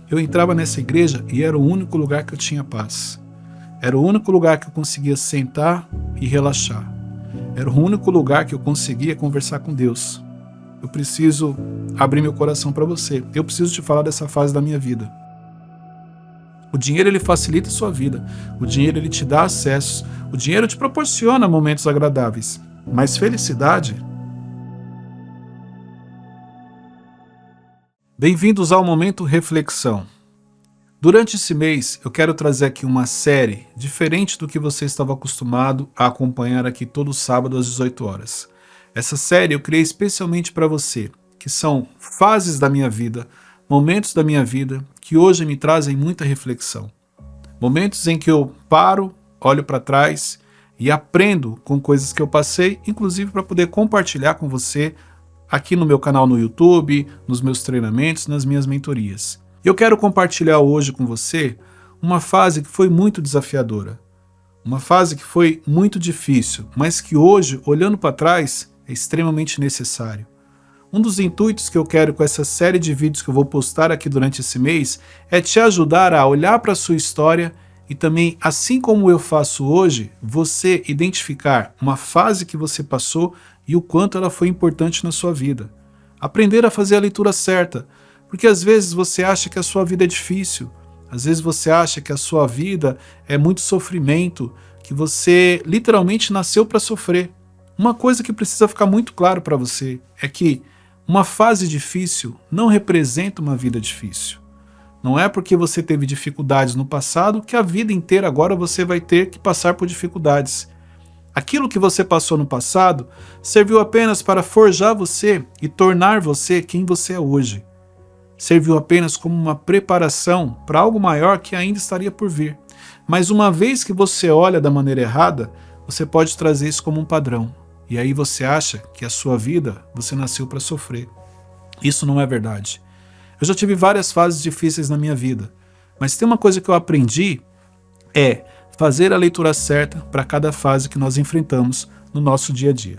Eu entrava nessa igreja e era o único lugar que eu tinha paz. Era o único lugar que eu conseguia sentar e relaxar. Era o único lugar que eu conseguia conversar com Deus. Eu preciso abrir meu coração para você. Eu preciso te falar dessa fase da minha vida. O dinheiro ele facilita a sua vida. O dinheiro ele te dá acessos. O dinheiro te proporciona momentos agradáveis. Mas felicidade... Bem-vindos ao Momento Reflexão. Durante esse mês, eu quero trazer aqui uma série diferente do que você estava acostumado a acompanhar aqui todo sábado às 18 horas. Essa série eu criei especialmente para você, que são fases da minha vida, momentos da minha vida que hoje me trazem muita reflexão. Momentos em que eu paro, olho para trás e aprendo com coisas que eu passei, inclusive para poder compartilhar com você aqui no meu canal no YouTube, nos meus treinamentos, nas minhas mentorias. Eu quero compartilhar hoje com você uma fase que foi muito desafiadora, uma fase que foi muito difícil, mas que hoje, olhando para trás, é extremamente necessário. Um dos intuitos que eu quero com essa série de vídeos que eu vou postar aqui durante esse mês é te ajudar a olhar para a sua história e também, assim como eu faço hoje, você identificar uma fase que você passou e o quanto ela foi importante na sua vida. Aprender a fazer a leitura certa, porque às vezes você acha que a sua vida é difícil, às vezes você acha que a sua vida é muito sofrimento, que você literalmente nasceu para sofrer. Uma coisa que precisa ficar muito claro para você é que uma fase difícil não representa uma vida difícil. Não é porque você teve dificuldades no passado que a vida inteira agora você vai ter que passar por dificuldades. Aquilo que você passou no passado serviu apenas para forjar você e tornar você quem você é hoje. Serviu apenas como uma preparação para algo maior que ainda estaria por vir. Mas uma vez que você olha da maneira errada, você pode trazer isso como um padrão. E aí você acha que a sua vida, você nasceu para sofrer. Isso não é verdade. Eu já tive várias fases difíceis na minha vida, mas tem uma coisa que eu aprendi, é fazer a leitura certa para cada fase que nós enfrentamos no nosso dia a dia.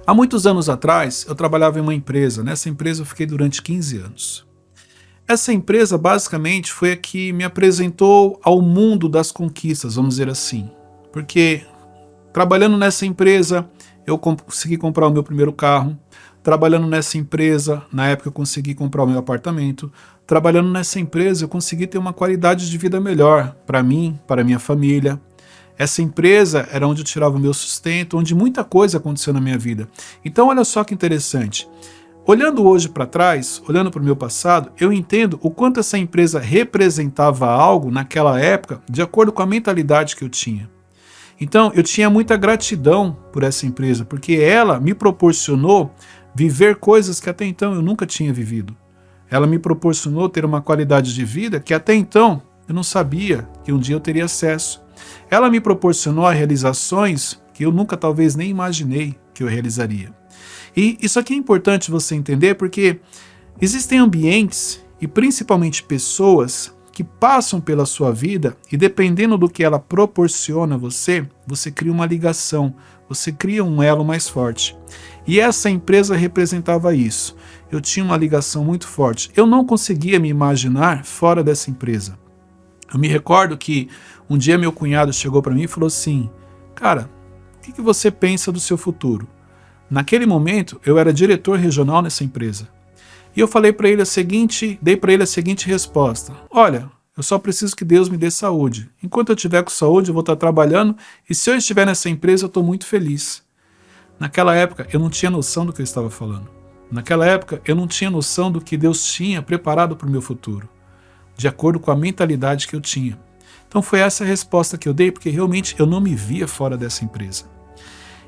Há muitos anos atrás, eu trabalhava em uma empresa. Nessa empresa eu fiquei durante 15 anos. Essa empresa basicamente foi a que me apresentou ao mundo das conquistas, vamos dizer assim. Porque trabalhando nessa empresa, eu consegui comprar o meu primeiro carro. Trabalhando nessa empresa, na época eu consegui comprar o meu apartamento. Trabalhando nessa empresa, eu consegui ter uma qualidade de vida melhor para mim, para minha família. Essa empresa era onde eu tirava o meu sustento, onde muita coisa aconteceu na minha vida. Então olha só que interessante. Olhando hoje para trás, olhando para o meu passado, eu entendo o quanto essa empresa representava algo naquela época, de acordo com a mentalidade que eu tinha. Então eu tinha muita gratidão por essa empresa, porque ela me proporcionou viver coisas que até então eu nunca tinha vivido. Ela me proporcionou ter uma qualidade de vida que até então eu não sabia que um dia eu teria acesso. Ela me proporcionou realizações que eu nunca talvez nem imaginei que eu realizaria. E isso aqui é importante você entender porque existem ambientes e principalmente pessoas que passam pela sua vida e dependendo do que ela proporciona a você, você cria uma ligação, você cria um elo mais forte. E essa empresa representava isso. Eu tinha uma ligação muito forte. Eu não conseguia me imaginar fora dessa empresa. Eu me recordo que um dia meu cunhado chegou para mim e falou assim: cara, o que você pensa do seu futuro? Naquele momento, eu era diretor regional nessa empresa. E eu falei para ele dei para ele a seguinte resposta: olha, eu só preciso que Deus me dê saúde. Enquanto eu estiver com saúde, eu vou estar trabalhando e se eu estiver nessa empresa, eu estou muito feliz. Naquela época, eu não tinha noção do que eu estava falando. Naquela época, eu não tinha noção do que Deus tinha preparado para o meu futuro, de acordo com a mentalidade que eu tinha. Então foi essa a resposta que eu dei, porque realmente eu não me via fora dessa empresa.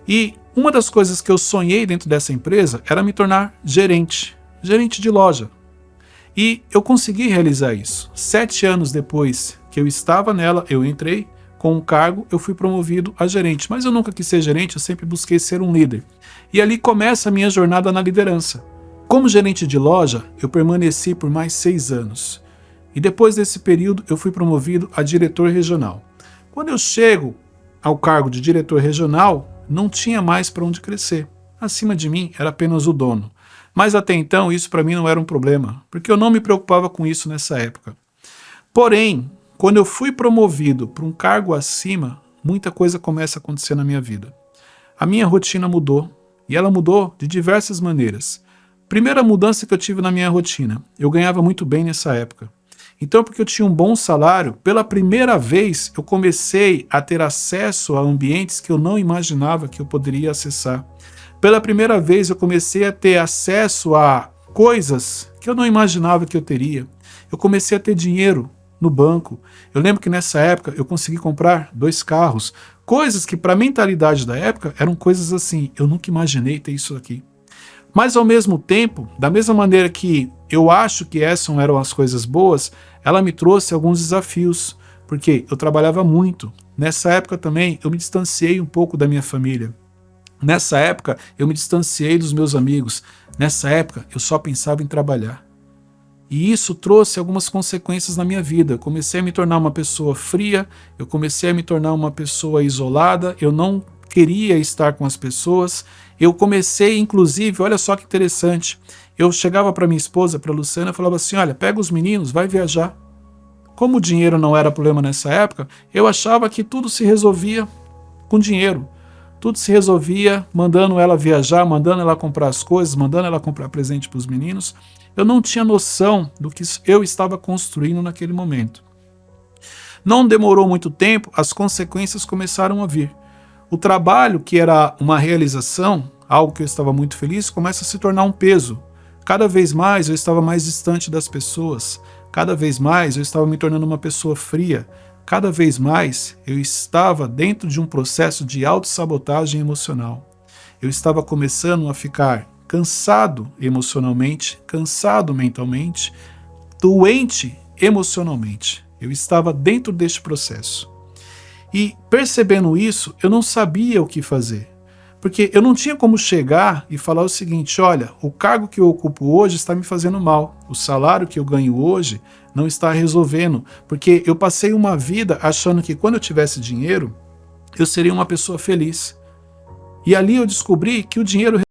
E uma das coisas que eu sonhei dentro dessa empresa era me tornar gerente de loja. E eu consegui realizar isso. 7 anos depois que eu estava nela, eu entrei com um cargo, eu fui promovido a gerente. Mas eu nunca quis ser gerente, eu sempre busquei ser um líder. E ali começa a minha jornada na liderança. Como gerente de loja, eu permaneci por mais 6 anos. E depois desse período, eu fui promovido a diretor regional. Quando eu chego ao cargo de diretor regional, não tinha mais para onde crescer. Acima de mim era apenas o dono. Mas até então isso para mim não era um problema, porque eu não me preocupava com isso nessa época. Porém, quando eu fui promovido para um cargo acima, muita coisa começa a acontecer na minha vida. A minha rotina mudou, e ela mudou de diversas maneiras. Primeira mudança que eu tive na minha rotina, eu ganhava muito bem nessa época. Então, porque eu tinha um bom salário, pela primeira vez eu comecei a ter acesso a ambientes que eu não imaginava que eu poderia acessar. Pela primeira vez eu comecei a ter acesso a coisas que eu não imaginava que eu teria. Eu comecei a ter dinheiro no banco. Eu lembro que nessa época eu consegui comprar 2 carros, coisas que para a mentalidade da época eram coisas assim, eu nunca imaginei ter isso aqui. Mas ao mesmo tempo, da mesma maneira que eu acho que essas eram as coisas boas, ela me trouxe alguns desafios, porque eu trabalhava muito. Nessa época também eu me distanciei um pouco da minha família. Nessa época eu me distanciei dos meus amigos. Nessa época eu só pensava em trabalhar. E isso trouxe algumas consequências na minha vida. Eu comecei a me tornar uma pessoa fria, eu comecei a me tornar uma pessoa isolada, eu não queria estar com as pessoas. Eu comecei, inclusive, olha só que interessante, eu chegava para minha esposa, para a Luciana, e falava assim, olha, pega os meninos, vai viajar. Como o dinheiro não era problema nessa época, eu achava que tudo se resolvia com dinheiro. Tudo se resolvia mandando ela viajar, mandando ela comprar as coisas, mandando ela comprar presente para os meninos. Eu não tinha noção do que eu estava construindo naquele momento. Não demorou muito tempo, as consequências começaram a vir. O trabalho, que era uma realização, algo que eu estava muito feliz, começa a se tornar um peso. Cada vez mais eu estava mais distante das pessoas. Cada vez mais eu estava me tornando uma pessoa fria. Cada vez mais eu estava dentro de um processo de autossabotagem emocional. Eu estava começando a ficar cansado emocionalmente, cansado mentalmente, doente emocionalmente. Eu estava dentro deste processo. E percebendo isso, eu não sabia o que fazer. Porque eu não tinha como chegar e falar o seguinte, olha, o cargo que eu ocupo hoje está me fazendo mal, o salário que eu ganho hoje não está resolvendo, porque eu passei uma vida achando que quando eu tivesse dinheiro, eu seria uma pessoa feliz. E ali eu descobri que o dinheiro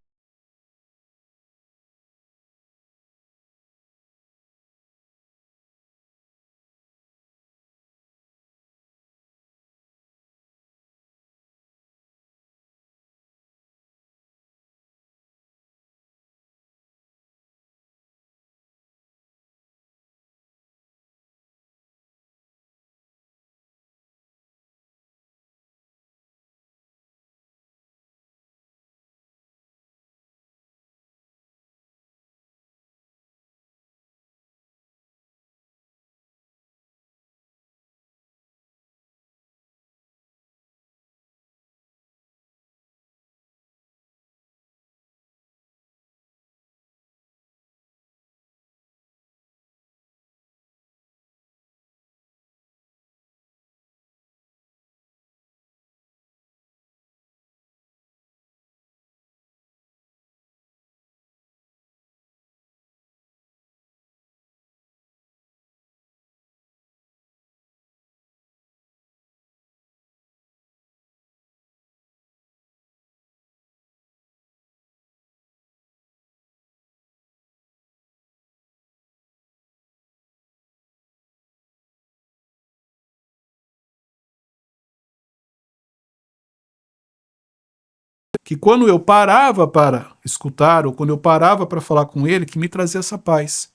que quando eu parava para escutar ou quando eu parava para falar com ele, que me trazia essa paz.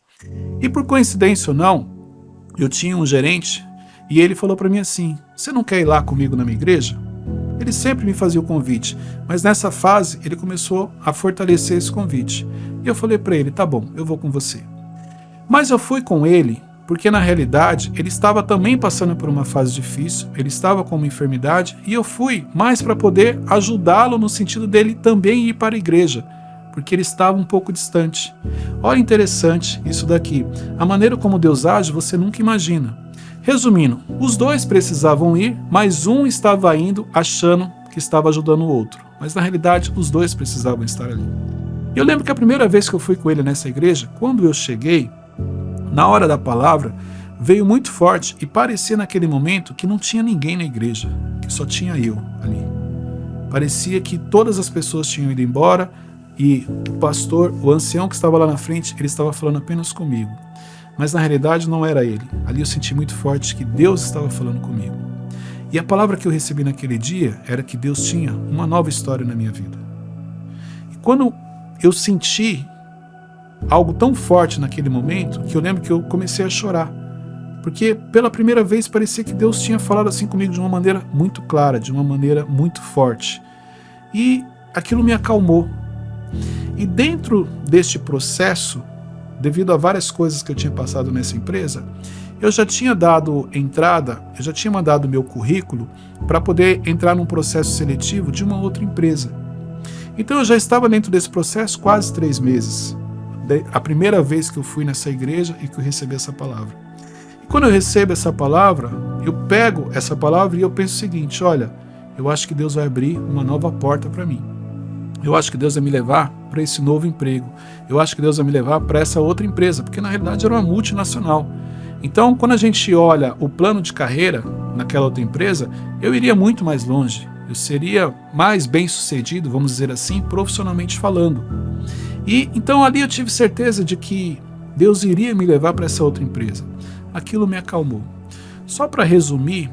E por coincidência ou não, eu tinha um gerente e ele falou para mim assim, você não quer ir lá comigo na minha igreja? Ele sempre me fazia o convite, mas nessa fase ele começou a fortalecer esse convite. E eu falei para ele, tá bom, eu vou com você. Mas eu fui com ele porque na realidade ele estava também passando por uma fase difícil, ele estava com uma enfermidade e eu fui mais para poder ajudá-lo no sentido dele também ir para a igreja, porque ele estava um pouco distante. Olha, interessante isso daqui, a maneira como Deus age você nunca imagina. Resumindo, os dois precisavam ir, mas um estava indo achando que estava ajudando o outro, mas na realidade os dois precisavam estar ali. Eu lembro que a primeira vez que eu fui com ele nessa igreja, quando eu cheguei, na hora da palavra, veio muito forte e parecia naquele momento que não tinha ninguém na igreja, que só tinha eu ali. Parecia que todas as pessoas tinham ido embora e o pastor, o ancião que estava lá na frente, ele estava falando apenas comigo. Mas na realidade não era ele. Ali eu senti muito forte que Deus estava falando comigo. E a palavra que eu recebi naquele dia era que Deus tinha uma nova história na minha vida. E quando eu senti algo tão forte naquele momento, que eu lembro que eu comecei a chorar. Porque pela primeira vez parecia que Deus tinha falado assim comigo de uma maneira muito clara, de uma maneira muito forte. E aquilo me acalmou. E dentro deste processo, devido a várias coisas que eu tinha passado nessa empresa, eu já tinha dado entrada, eu já tinha mandado meu currículo para poder entrar num processo seletivo de uma outra empresa. Então eu já estava dentro desse processo quase 3 meses. A primeira vez que eu fui nessa igreja e que eu recebi essa palavra. E quando eu recebo essa palavra, eu pego essa palavra e eu penso o seguinte: olha, eu acho que Deus vai abrir uma nova porta para mim. Eu acho que Deus vai me levar para esse novo emprego. Eu acho que Deus vai me levar para essa outra empresa, porque na realidade era uma multinacional. Então, quando a gente olha o plano de carreira naquela outra empresa, eu iria muito mais longe. Eu seria mais bem sucedido, vamos dizer assim, profissionalmente falando. E então ali eu tive certeza de que Deus iria me levar para essa outra empresa. Aquilo me acalmou. Só para resumir,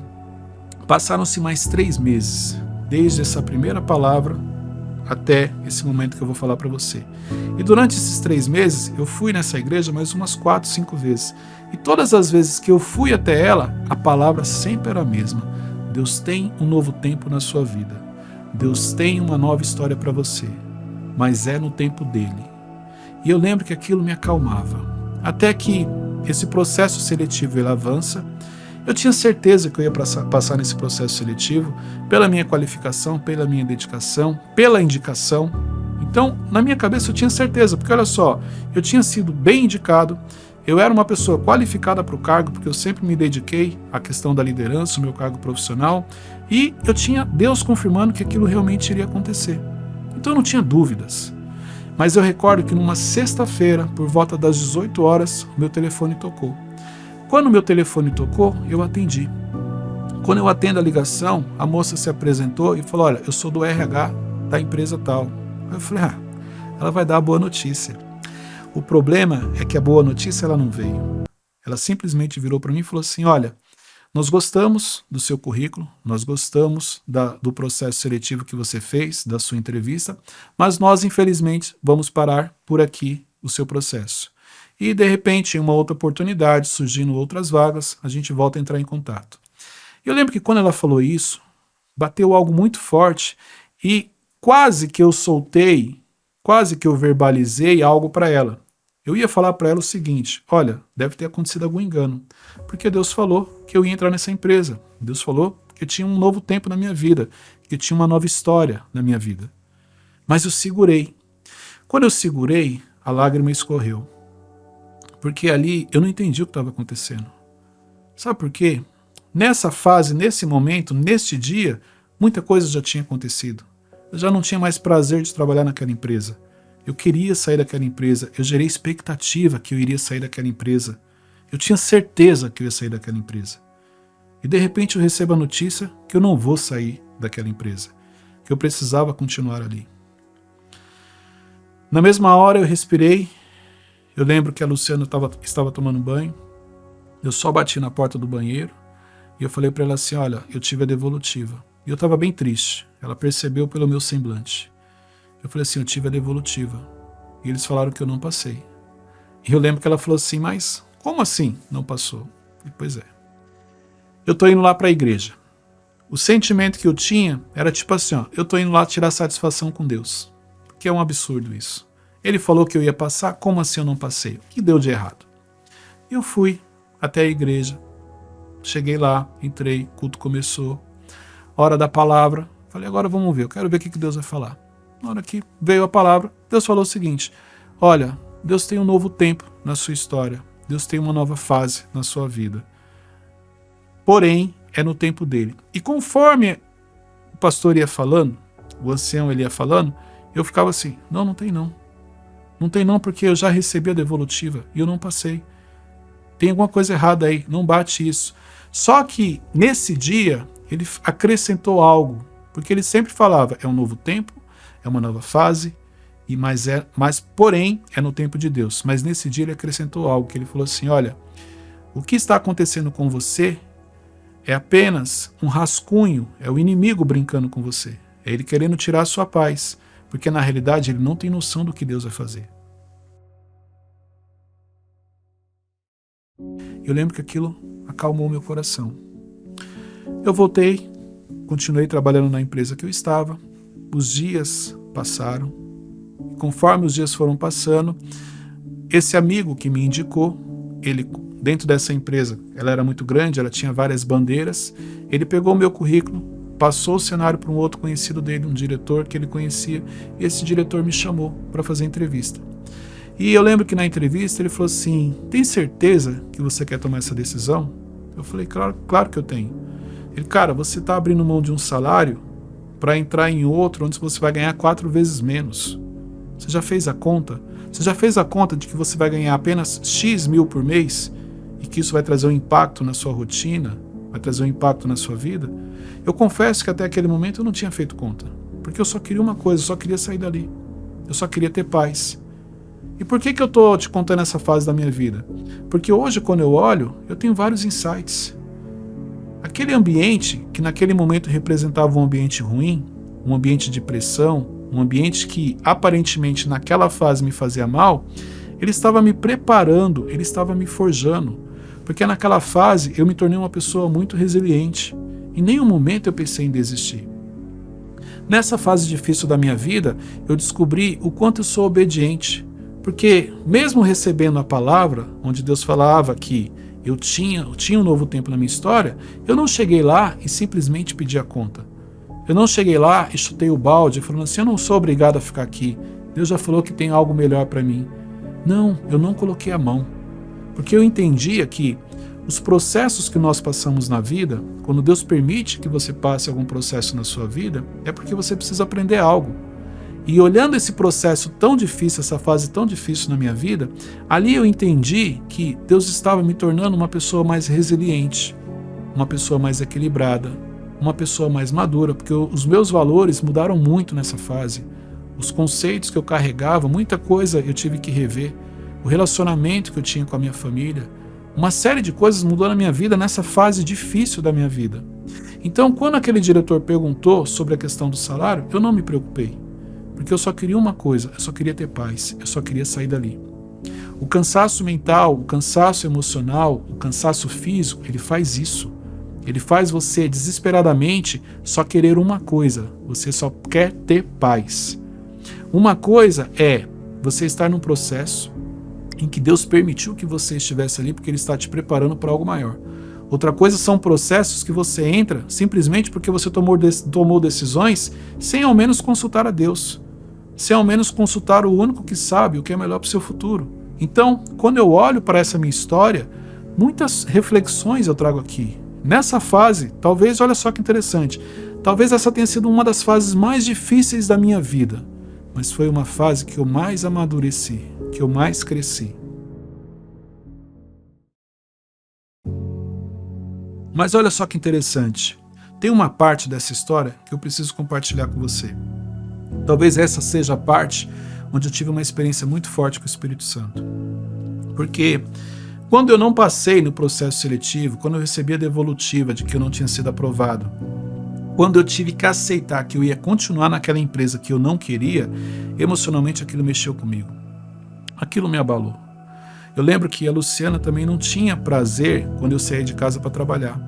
passaram-se mais 3 meses, desde essa primeira palavra até esse momento que eu vou falar para você. E durante esses 3 meses, eu fui nessa igreja mais umas 4, 5 vezes. E todas as vezes que eu fui até ela, a palavra sempre era a mesma. Deus tem um novo tempo na sua vida. Deus tem uma nova história para você. Mas é no tempo dele. E eu lembro que aquilo me acalmava. Até que esse processo seletivo ele avança. Eu tinha certeza que eu ia passar nesse processo seletivo pela minha qualificação, pela minha dedicação, pela indicação. Então, na minha cabeça eu tinha certeza, porque olha só, eu tinha sido bem indicado, eu era uma pessoa qualificada para o cargo, porque eu sempre me dediquei à questão da liderança, o meu cargo profissional, e eu tinha Deus confirmando que aquilo realmente iria acontecer. Então eu não tinha dúvidas. Mas eu recordo que numa sexta-feira, por volta das 18 horas, o meu telefone tocou. Quando o meu telefone tocou, eu atendi. Quando eu atendo a ligação, a moça se apresentou e falou: olha, eu sou do RH da empresa tal. Aí eu falei: ela vai dar a boa notícia. O problema é que a boa notícia ela não veio. Ela simplesmente virou para mim e falou assim: olha, nós gostamos do seu currículo, nós gostamos do processo seletivo que você fez, da sua entrevista, mas nós, infelizmente, vamos parar por aqui o seu processo. E, de repente, em uma outra oportunidade, surgindo outras vagas, a gente volta a entrar em contato. Eu lembro que quando ela falou isso, bateu algo muito forte e quase que eu soltei, quase que eu verbalizei algo para ela. Eu ia falar para ela o seguinte: olha, deve ter acontecido algum engano, porque Deus falou que eu ia entrar nessa empresa. Deus falou que eu tinha um novo tempo na minha vida, que eu tinha uma nova história na minha vida. Mas eu segurei. Quando eu segurei, a lágrima escorreu. Porque ali eu não entendi o que estava acontecendo. Sabe por quê? Nessa fase, nesse momento, neste dia, muita coisa já tinha acontecido. Eu já não tinha mais prazer de trabalhar naquela empresa. Eu queria sair daquela empresa. Eu gerei expectativa que eu iria sair daquela empresa. Eu tinha certeza que eu ia sair daquela empresa. E de repente eu recebo a notícia que eu não vou sair daquela empresa. Que eu precisava continuar ali. Na mesma hora eu respirei. Eu lembro que a Luciana estava tomando banho. Eu só bati na porta do banheiro e eu falei para ela assim: olha, eu tive a devolutiva. E eu estava bem triste. Ela percebeu pelo meu semblante. Eu falei assim: eu tive a devolutiva. E eles falaram que eu não passei. E eu lembro que ela falou assim: mas como assim não passou? E pois é. Eu tô indo lá para a igreja. O sentimento que eu tinha era tipo assim: ó, eu tô indo lá tirar satisfação com Deus. Que é um absurdo isso. Ele falou que eu ia passar, como assim eu não passei? O que deu de errado? Eu fui até a igreja, cheguei lá, entrei, o culto começou, hora da palavra, falei: agora vamos ver, eu quero ver o que Deus vai falar. Na hora que veio a palavra, Deus falou o seguinte: olha, Deus tem um novo tempo na sua história, Deus tem uma nova fase na sua vida, porém é no tempo dele. E conforme o pastor ia falando, o ancião ele ia falando, eu ficava assim: não tem não. Não tem não, porque eu já recebi a devolutiva e eu não passei. tem alguma coisa errada aí, não bate isso. Só que nesse dia ele acrescentou algo, porque ele sempre falava, é um novo tempo, é uma nova fase, mas porém é no tempo de Deus. Mas nesse dia ele acrescentou algo, que ele falou assim, olha, o que está acontecendo com você é apenas um rascunho, é o inimigo brincando com você, é ele querendo tirar a sua paz, porque na realidade ele não tem noção do que Deus vai fazer. Eu lembro que aquilo acalmou meu coração. Eu voltei, continuei trabalhando na empresa que eu estava, os dias passaram, conforme os dias foram passando, esse amigo que me indicou, ele dentro dessa empresa, ela era muito grande, ela tinha várias bandeiras, ele pegou o meu currículo, passou o cenário para um outro conhecido dele, um diretor que ele conhecia, e esse diretor me chamou para fazer entrevista. E eu lembro que na entrevista ele falou assim, tem certeza que você quer tomar essa decisão? Eu falei, claro que eu tenho. Ele, cara, você está abrindo mão de um salário para entrar em outro onde você vai ganhar 4 vezes menos. Você já fez a conta? Você já fez a conta de que você vai ganhar apenas X mil por mês e que isso vai trazer um impacto na sua rotina, vai trazer um impacto na sua vida? Eu confesso que até aquele momento eu não tinha feito conta, porque eu só queria uma coisa, eu só queria sair dali. Eu só queria ter paz. E por que eu estou te contando essa fase da minha vida? Porque hoje, quando eu olho, eu tenho vários insights. Aquele ambiente que naquele momento representava um ambiente ruim, um ambiente de pressão, um ambiente que aparentemente naquela fase me fazia mal, ele estava me preparando, ele estava me forjando. Porque naquela fase eu me tornei uma pessoa muito resiliente. Em nenhum momento eu pensei em desistir. Nessa fase difícil da minha vida, eu descobri o quanto eu sou obediente. Porque mesmo recebendo a palavra, onde Deus falava que eu tinha um novo tempo na minha história, eu não cheguei lá e simplesmente pedi a conta. Eu não cheguei lá e chutei o balde, falando assim, eu não sou obrigado a ficar aqui. Deus já falou que tem algo melhor para mim. Não, eu não coloquei a mão. Porque eu entendia que os processos que nós passamos na vida, quando Deus permite que você passe algum processo na sua vida, é porque você precisa aprender algo. E olhando esse processo tão difícil, essa fase tão difícil na minha vida, ali eu entendi que Deus estava me tornando uma pessoa mais resiliente, uma pessoa mais equilibrada, uma pessoa mais madura, porque os meus valores mudaram muito nessa fase. Os conceitos que eu carregava, muita coisa eu tive que rever. O relacionamento que eu tinha com a minha família, uma série de coisas mudou na minha vida nessa fase difícil da minha vida. Então, quando aquele diretor perguntou sobre a questão do salário, eu não me preocupei. Porque eu só queria uma coisa, eu só queria ter paz, eu só queria sair dali. O cansaço mental, o cansaço emocional, o cansaço físico, ele faz isso. Ele faz você desesperadamente só querer uma coisa, você só quer ter paz. Uma coisa é você estar num processo em que Deus permitiu que você estivesse ali porque Ele está te preparando para algo maior. Outra coisa são processos que você entra simplesmente porque você tomou decisões sem ao menos consultar a Deus. Sem ao menos consultar o único que sabe o que é melhor para o seu futuro. Então, quando eu olho para essa minha história, muitas reflexões eu trago aqui. Nessa fase, talvez, olha só que interessante, talvez essa tenha sido uma das fases mais difíceis da minha vida, mas foi uma fase que eu mais amadureci, que eu mais cresci. Mas olha só que interessante, tem uma parte dessa história que eu preciso compartilhar com você. Talvez essa seja a parte onde eu tive uma experiência muito forte com o Espírito Santo. Porque quando eu não passei no processo seletivo, quando eu recebi a devolutiva de que eu não tinha sido aprovado, quando eu tive que aceitar que eu ia continuar naquela empresa que eu não queria, emocionalmente aquilo mexeu comigo. Aquilo me abalou. Eu lembro que a Luciana também não tinha prazer quando eu saía de casa para trabalhar.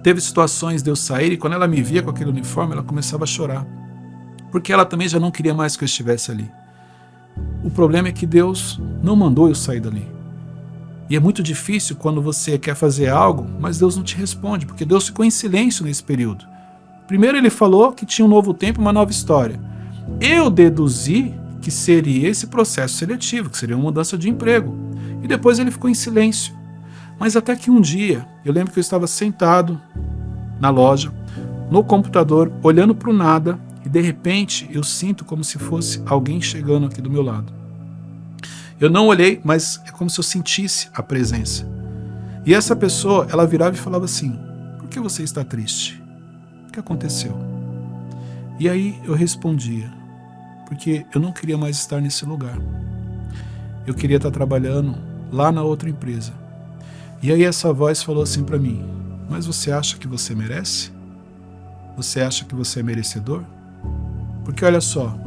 Teve situações de eu sair e quando ela me via com aquele uniforme, ela começava a chorar. Porque ela também já não queria mais que eu estivesse ali. O problema é que Deus não mandou eu sair dali. E é muito difícil quando você quer fazer algo, mas Deus não te responde, porque Deus ficou em silêncio nesse período. Primeiro Ele falou que tinha um novo tempo, uma nova história. Eu deduzi que seria esse processo seletivo, que seria uma mudança de emprego. E depois Ele ficou em silêncio. Mas até que um dia, eu lembro que eu estava sentado na loja, no computador, olhando para o nada, e de repente eu sinto como se fosse alguém chegando aqui do meu lado. Eu não olhei, mas é como se eu sentisse a presença. E essa pessoa, ela virava e falava assim: por que você está triste? O que aconteceu? E aí eu respondia: porque eu não queria mais estar nesse lugar. Eu queria estar trabalhando lá na outra empresa. E aí essa voz falou assim para mim: mas você acha que você merece? Você acha que você é merecedor? Porque olha só,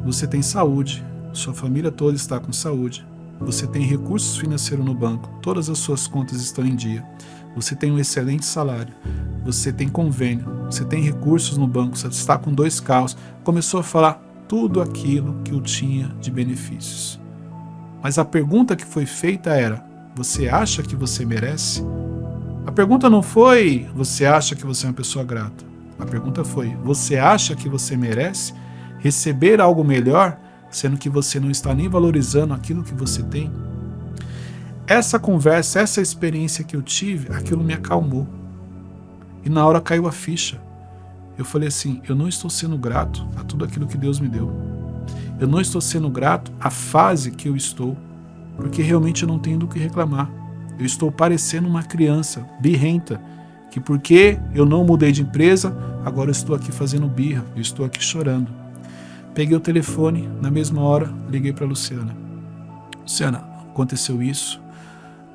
você tem saúde, sua família toda está com saúde, você tem recursos financeiros no banco, todas as suas contas estão em dia, você tem um excelente salário, você tem convênio, você tem recursos no banco, você está com 2 carros. Começou a falar tudo aquilo que eu tinha de benefícios. Mas a pergunta que foi feita era: você acha que você merece? A pergunta não foi: você acha que você é uma pessoa grata? A pergunta foi: você acha que você merece receber algo melhor, sendo que você não está nem valorizando aquilo que você tem? Essa conversa, essa experiência que eu tive, aquilo me acalmou. E na hora caiu a ficha. Eu falei assim: eu não estou sendo grato a tudo aquilo que Deus me deu. Eu não estou sendo grato à fase que eu estou, porque realmente eu não tenho do que reclamar. Eu estou parecendo uma criança birrenta, que porque eu não mudei de empresa, agora eu estou aqui fazendo birra, eu estou aqui chorando. Peguei o telefone, na mesma hora, liguei para a Luciana. Luciana, aconteceu isso,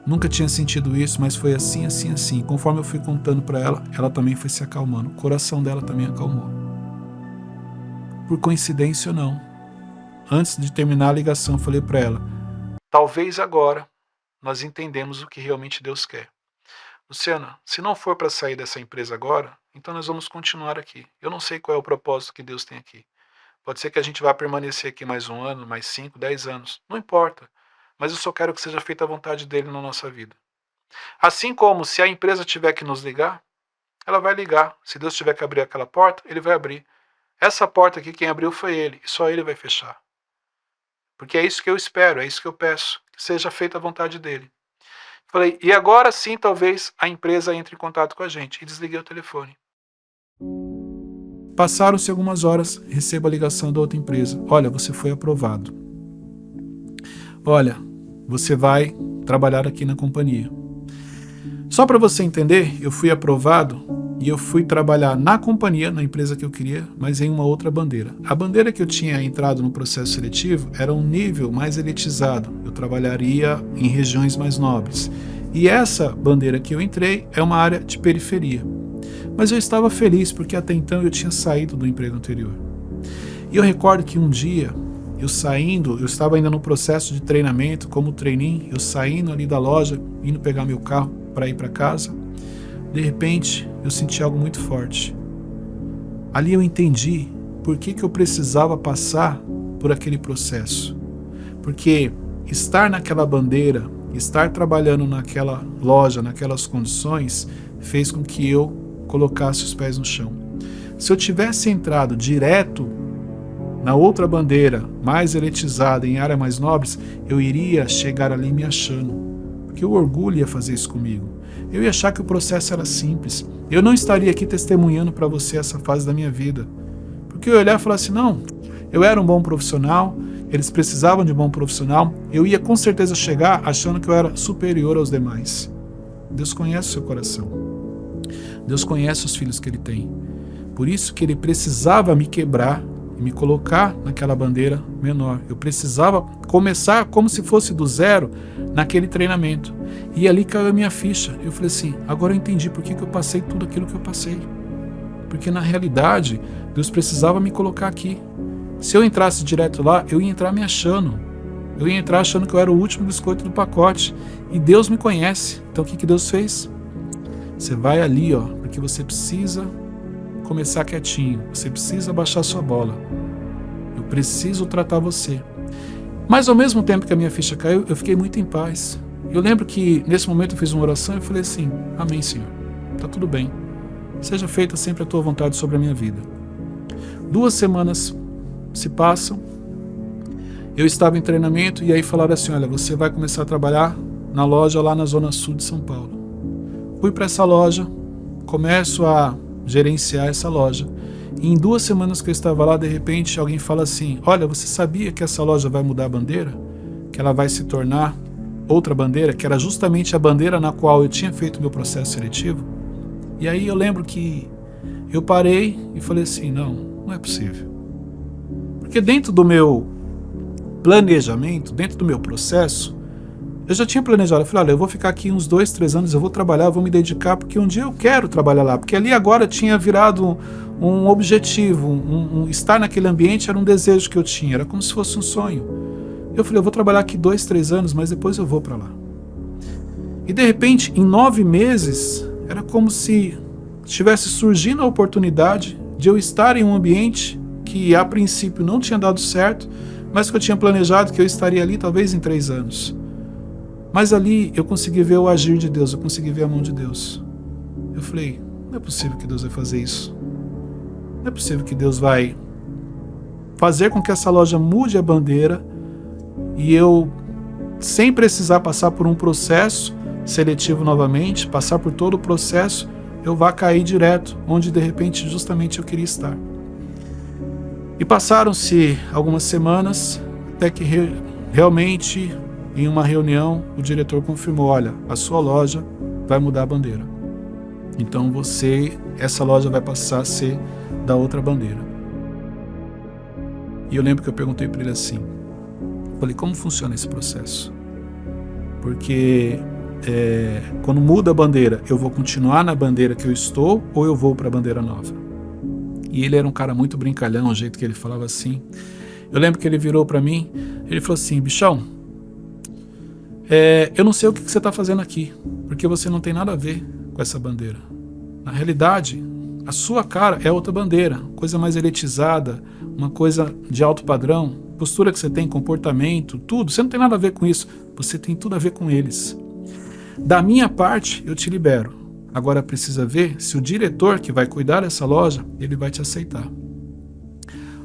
nunca tinha sentido isso, mas foi assim, assim, assim. Conforme eu fui contando para ela, ela também foi se acalmando, o coração dela também acalmou. Por coincidência ou não, antes de terminar a ligação, eu falei para ela: talvez agora nós entendemos o que realmente Deus quer. Luciana, se não for para sair dessa empresa agora, então nós vamos continuar aqui. Eu não sei qual é o propósito que Deus tem aqui. Pode ser que a gente vá permanecer aqui mais 1 ano, mais 5, 10 anos. Não importa. Mas eu só quero que seja feita a vontade dele na nossa vida. Assim como se a empresa tiver que nos ligar, ela vai ligar. Se Deus tiver que abrir aquela porta, ele vai abrir. Essa porta aqui, quem abriu foi ele. E só ele vai fechar. Porque é isso que eu espero, é isso que eu peço. Que seja feita a vontade dele. Falei: e agora sim, talvez a empresa entre em contato com a gente. E desliguei o telefone. Passaram-se algumas horas, recebo a ligação da outra empresa: olha, você foi aprovado. Olha, você vai trabalhar aqui na companhia. Só para você entender, eu fui aprovado e eu fui trabalhar na companhia, na empresa que eu queria, mas em uma outra bandeira. A bandeira que eu tinha entrado no processo seletivo era um nível mais elitizado. Eu trabalharia em regiões mais nobres. E essa bandeira que eu entrei é uma área de periferia. Mas eu estava feliz porque até então eu tinha saído do emprego anterior. E eu recordo que um dia, eu estava ainda no processo de treinamento como trainee, eu saindo ali da loja, indo pegar meu carro para ir para casa. De repente, eu senti algo muito forte. Ali eu entendi por que eu precisava passar por aquele processo. Porque estar naquela bandeira, estar trabalhando naquela loja, naquelas condições, fez com que eu colocasse os pés no chão. Se eu tivesse entrado direto na outra bandeira, mais elitizada, em áreas mais nobres, eu iria chegar ali me achando. Porque o orgulho ia fazer isso comigo. Eu ia achar que o processo era simples. Eu não estaria aqui testemunhando para você essa fase da minha vida. Porque eu ia olhar e falar assim: não, eu era um bom profissional, eles precisavam de um bom profissional, eu ia com certeza chegar achando que eu era superior aos demais. Deus conhece o seu coração. Deus conhece os filhos que ele tem. Por isso que ele precisava me quebrar e me colocar naquela bandeira menor. Eu precisava começar como se fosse do zero naquele treinamento. E ali caiu a minha ficha. Eu falei assim: agora eu entendi por que eu passei tudo aquilo que eu passei. Porque na realidade, Deus precisava me colocar aqui. Se eu entrasse direto lá, eu ia entrar me achando. Eu ia entrar achando que eu era o último biscoito do pacote. E Deus me conhece. Então o que Deus fez? Você vai ali, porque você precisa começar quietinho. Você precisa baixar sua bola. Eu preciso tratar você. Mas ao mesmo tempo que a minha ficha caiu, eu fiquei muito em paz. Eu lembro que nesse momento eu fiz uma oração e falei assim: amém, Senhor. Tá tudo bem. Seja feita sempre a tua vontade sobre a minha vida. 2 semanas se passam. Eu estava em treinamento e aí falaram assim: olha, você vai começar a trabalhar na loja lá na zona sul de São Paulo. Fui para essa loja, começo a gerenciar essa loja. E em 2 semanas que eu estava lá, de repente alguém fala assim: olha, você sabia que essa loja vai mudar a bandeira? Que ela vai se tornar outra bandeira, que era justamente a bandeira na qual eu tinha feito meu processo seletivo. E aí eu lembro que eu parei e falei assim, não é possível. Porque dentro do meu planejamento, dentro do meu processo, eu já tinha planejado, eu falei, olha, eu vou ficar aqui uns 2, 3 anos, eu vou trabalhar, eu vou me dedicar, porque um dia eu quero trabalhar lá, porque ali agora tinha virado um objetivo, estar naquele ambiente era um desejo que eu tinha, era como se fosse um sonho. Eu falei, eu vou trabalhar aqui 2, 3 anos, mas depois eu vou para lá. E de repente, em 9 meses, era como se estivesse surgindo a oportunidade de eu estar em um ambiente que a princípio não tinha dado certo, mas que eu tinha planejado que eu estaria ali talvez em 3 anos. Mas ali eu consegui ver o agir de Deus, eu consegui ver a mão de Deus. Eu falei, não é possível que Deus vai fazer isso. Não é possível que Deus vai fazer com que essa loja mude a bandeira e eu, sem precisar passar por um processo seletivo novamente, passar por todo o processo, eu vá cair direto onde de repente justamente eu queria estar. E passaram-se algumas semanas até que realmente em uma reunião o diretor confirmou, olha, a sua loja vai mudar a bandeira. Então essa loja vai passar a ser da outra bandeira. E eu lembro que eu perguntei para ele assim, falei, como funciona esse processo? Porque quando muda a bandeira, eu vou continuar na bandeira que eu estou ou eu vou para a bandeira nova? E ele era um cara muito brincalhão, o jeito que ele falava assim. Eu lembro que ele virou para mim, ele falou assim, bichão, eu não sei o que você está fazendo aqui, porque você não tem nada a ver com essa bandeira. Na realidade, a sua cara é outra bandeira, coisa mais elitizada, uma coisa de alto padrão, postura que você tem, comportamento, tudo. Você não tem nada a ver com isso, você tem tudo a ver com eles. Da minha parte, eu te libero. Agora precisa ver se o diretor que vai cuidar dessa loja, ele vai te aceitar.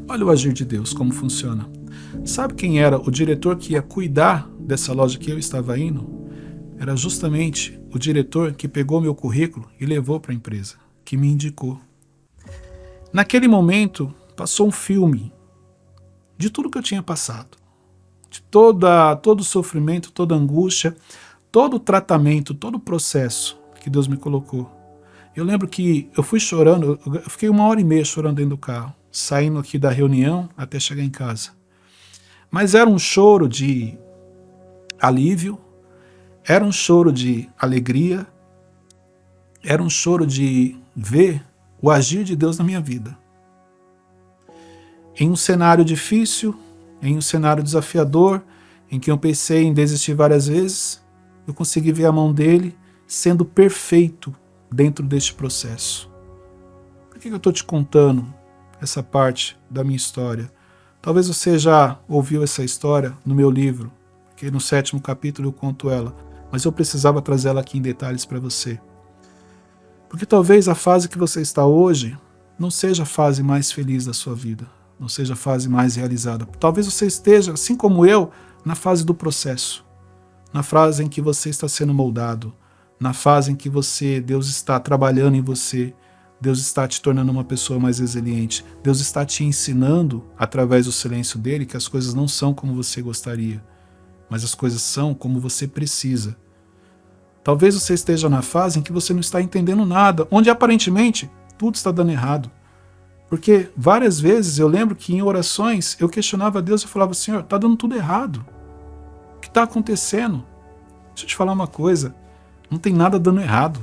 Olha o agir de Deus, como funciona. Sabe quem era o diretor que ia cuidar dessa loja que eu estava indo? Era justamente o diretor que pegou meu currículo e levou para a empresa, que me indicou. Naquele momento, passou um filme de tudo que eu tinha passado, de todo o sofrimento, toda a angústia, todo o tratamento, todo o processo que Deus me colocou. Eu lembro que eu fui chorando, eu fiquei 1h30 chorando dentro do carro, saindo aqui da reunião até chegar em casa. Mas era um choro de alívio, era um choro de alegria, era um choro de ver o agir de Deus na minha vida. Em um cenário difícil, em um cenário desafiador, em que eu pensei em desistir várias vezes, eu consegui ver a mão dele sendo perfeito dentro deste processo. Por que eu estou te contando essa parte da minha história? Talvez você já ouviu essa história no meu livro, porque no 7º capítulo eu conto ela, mas eu precisava trazer ela aqui em detalhes para você. Porque talvez a fase que você está hoje não seja a fase mais feliz da sua vida, não seja a fase mais realizada. Talvez você esteja, assim como eu, na fase do processo, na fase em que você está sendo moldado, na fase em que Deus está trabalhando em você, Deus está te tornando uma pessoa mais resiliente, Deus está te ensinando, através do silêncio dele, que as coisas não são como você gostaria, mas as coisas são como você precisa. Talvez você esteja na fase em que você não está entendendo nada, onde aparentemente tudo está dando errado. Porque várias vezes eu lembro que em orações eu questionava a Deus e falava, Senhor, está dando tudo errado. O que está acontecendo? Deixa eu te falar uma coisa, não tem nada dando errado.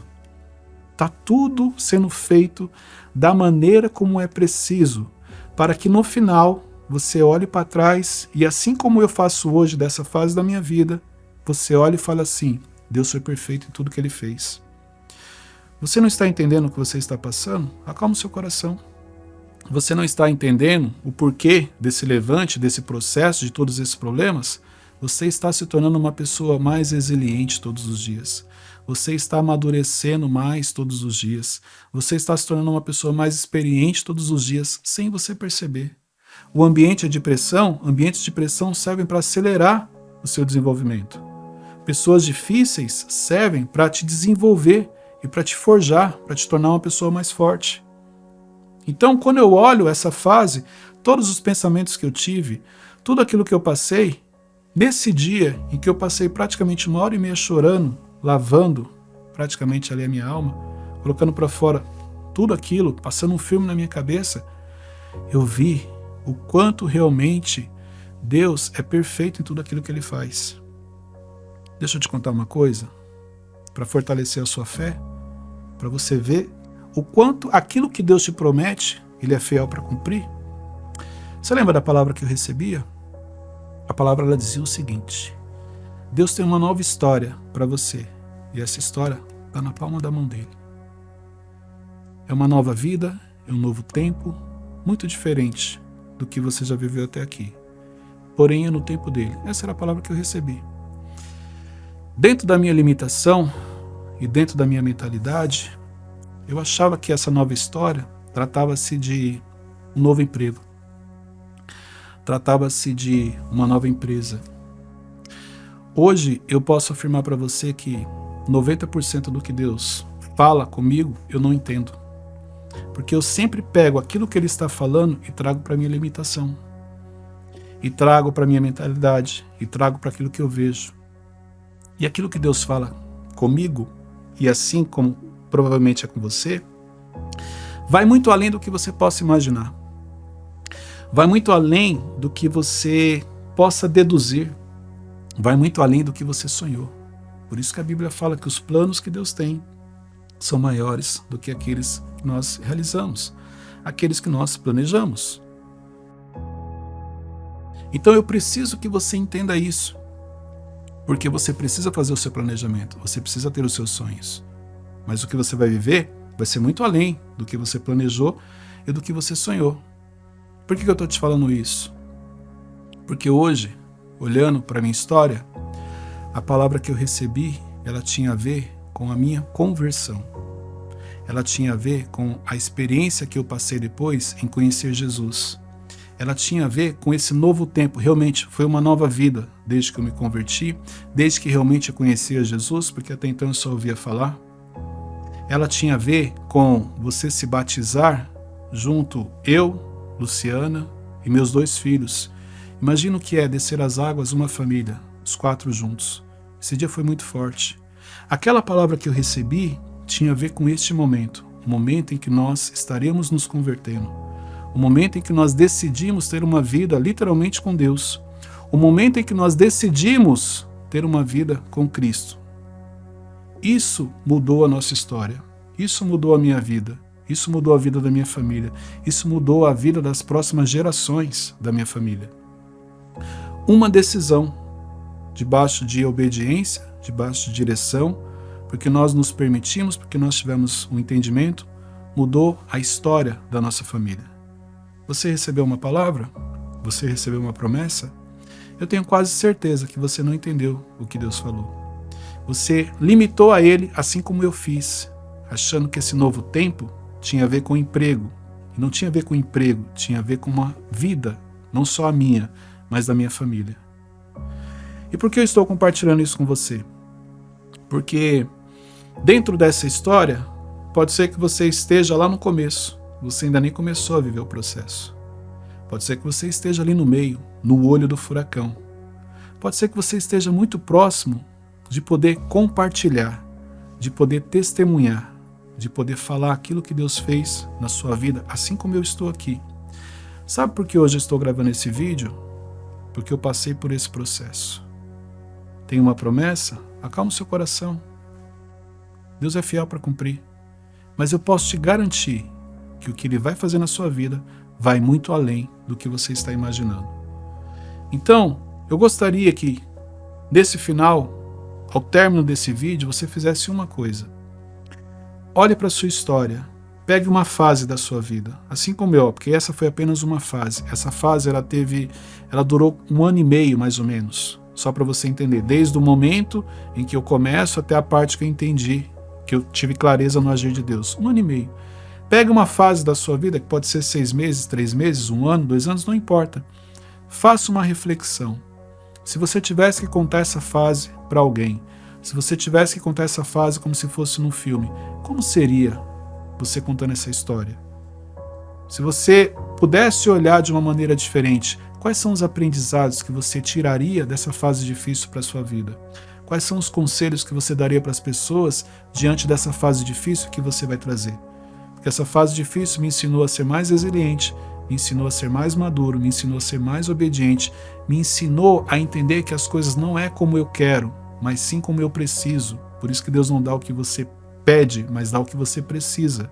Está tudo sendo feito da maneira como é preciso, para que no final você olhe para trás e assim como eu faço hoje dessa fase da minha vida, você olhe e fale assim, Deus foi perfeito em tudo que Ele fez. Você não está entendendo o que você está passando? Acalma o seu coração. Você não está entendendo o porquê desse levante, desse processo, de todos esses problemas? Você está se tornando uma pessoa mais resiliente todos os dias. Você está amadurecendo mais todos os dias. Você está se tornando uma pessoa mais experiente todos os dias, sem você perceber. O ambiente de pressão, ambientes de pressão servem para acelerar o seu desenvolvimento. Pessoas difíceis servem para te desenvolver e para te forjar, para te tornar uma pessoa mais forte. Então, quando eu olho essa fase, todos os pensamentos que eu tive, tudo aquilo que eu passei, Nesse dia em que eu passei praticamente 1h30 chorando, lavando praticamente ali a minha alma, colocando para fora tudo aquilo, passando um filme na minha cabeça, eu vi o quanto realmente Deus é perfeito em tudo aquilo que Ele faz. Deixa eu te contar uma coisa, para fortalecer a sua fé, para você ver o quanto aquilo que Deus te promete, Ele é fiel para cumprir. Você lembra da palavra que eu recebia? A palavra ela dizia o seguinte: Deus tem uma nova história para você, e essa história está na palma da mão dele. É uma nova vida, é um novo tempo, muito diferente do que você já viveu até aqui. Porém, é no tempo dele. Essa era a palavra que eu recebi. Dentro da minha limitação e dentro da minha mentalidade, eu achava que essa nova história tratava-se de um novo emprego. Tratava-se de uma nova empresa. Hoje eu posso afirmar para você que 90% do que Deus fala comigo eu não entendo. Porque eu sempre pego aquilo que Ele está falando e trago para a minha limitação. E trago para a minha mentalidade. E trago para aquilo que eu vejo. E aquilo que Deus fala comigo, e assim como provavelmente é com você, vai muito além do que você possa imaginar. Vai muito além do que você possa deduzir. Vai muito além do que você sonhou. Por isso que a Bíblia fala que os planos que Deus tem são maiores do que aqueles que nós realizamos, aqueles que nós planejamos. Então eu preciso que você entenda isso, porque você precisa fazer o seu planejamento, você precisa ter os seus sonhos. Mas o que você vai viver vai ser muito além do que você planejou e do que você sonhou. Por que eu estou te falando isso? Porque hoje, olhando para a minha história, a palavra que eu recebi, ela tinha a ver com a minha conversão. Ela tinha a ver com a experiência que eu passei depois em conhecer Jesus. Ela tinha a ver com esse novo tempo. Realmente foi uma nova vida desde que eu me converti, desde que realmente eu conhecia Jesus, porque até então eu só ouvia falar. Ela tinha a ver com você se batizar junto eu, Luciana e meus 2 filhos. Imagina o que é descer as águas uma família, os 4 juntos. Esse dia foi muito forte. Aquela palavra que eu recebi tinha a ver com este momento, o momento em que nós estaremos nos convertendo, o momento em que nós decidimos ter uma vida literalmente com Deus, o momento em que nós decidimos ter uma vida com Cristo. Isso mudou a nossa história, isso mudou a minha vida. Isso mudou a vida da minha família. Isso mudou a vida das próximas gerações da minha família. Uma decisão, debaixo de obediência, debaixo de direção, porque nós nos permitimos, porque nós tivemos um entendimento, mudou a história da nossa família. Você recebeu uma palavra? Você recebeu uma promessa? Eu tenho quase certeza que você não entendeu o que Deus falou. Você limitou a Ele, assim como eu fiz, achando que esse novo tempo tinha a ver com emprego. E não tinha a ver com emprego, tinha a ver com uma vida, não só a minha, mas da minha família. E por que eu estou compartilhando isso com você? Porque dentro dessa história, pode ser que você esteja lá no começo, você ainda nem começou a viver o processo. Pode ser que você esteja ali no meio, no olho do furacão. Pode ser que você esteja muito próximo de poder compartilhar, de poder testemunhar, de poder falar aquilo que Deus fez na sua vida, assim como eu estou aqui. Sabe por que hoje eu estou gravando esse vídeo? Porque eu passei por esse processo. Tem uma promessa? Acalma o seu coração. Deus é fiel para cumprir. Mas eu posso te garantir que o que Ele vai fazer na sua vida vai muito além do que você está imaginando. Então, eu gostaria que, nesse final, ao término desse vídeo, você fizesse uma coisa. Olhe para a sua história, pegue uma fase da sua vida, assim como eu, porque essa foi apenas uma fase. Essa fase ela durou 1 ano e meio mais ou menos, só para você entender, desde o momento em que eu começo até a parte que eu entendi, que eu tive clareza no agir de Deus. 1 ano e meio. Pegue uma fase da sua vida, que pode ser 6 meses, 3 meses, 1 ano, 2 anos, não importa. Faça uma reflexão. Se você tivesse que contar essa fase para alguém, se você tivesse que contar essa fase como se fosse num filme, como seria você contando essa história? Se você pudesse olhar de uma maneira diferente, Quais são os aprendizados que você tiraria dessa fase difícil para a sua vida? Quais são os conselhos que você daria para as pessoas diante dessa fase difícil que você vai trazer? Porque essa fase difícil me ensinou a ser mais resiliente, me ensinou a ser mais maduro, me ensinou a ser mais obediente, me ensinou a entender que as coisas não é como eu quero, mas sim como eu preciso. Por isso que Deus não dá o que você pede, mas dá o que você precisa.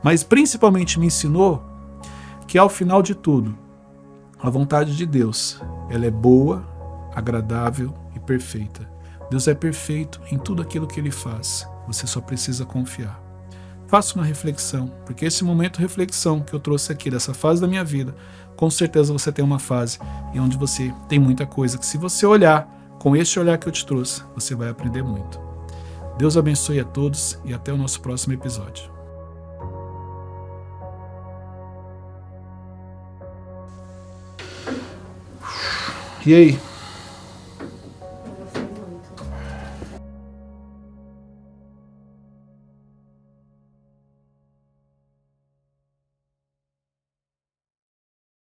Mas principalmente me ensinou que ao final de tudo, a vontade de Deus, ela é boa, agradável e perfeita. Deus é perfeito em tudo aquilo que Ele faz. Você só precisa confiar. Faça uma reflexão, porque esse momento de reflexão que eu trouxe aqui, dessa fase da minha vida, com certeza você tem uma fase em onde você tem muita coisa que, se você olhar com este olhar que eu te trouxe, você vai aprender muito. Deus abençoe a todos e até o nosso próximo episódio. E aí?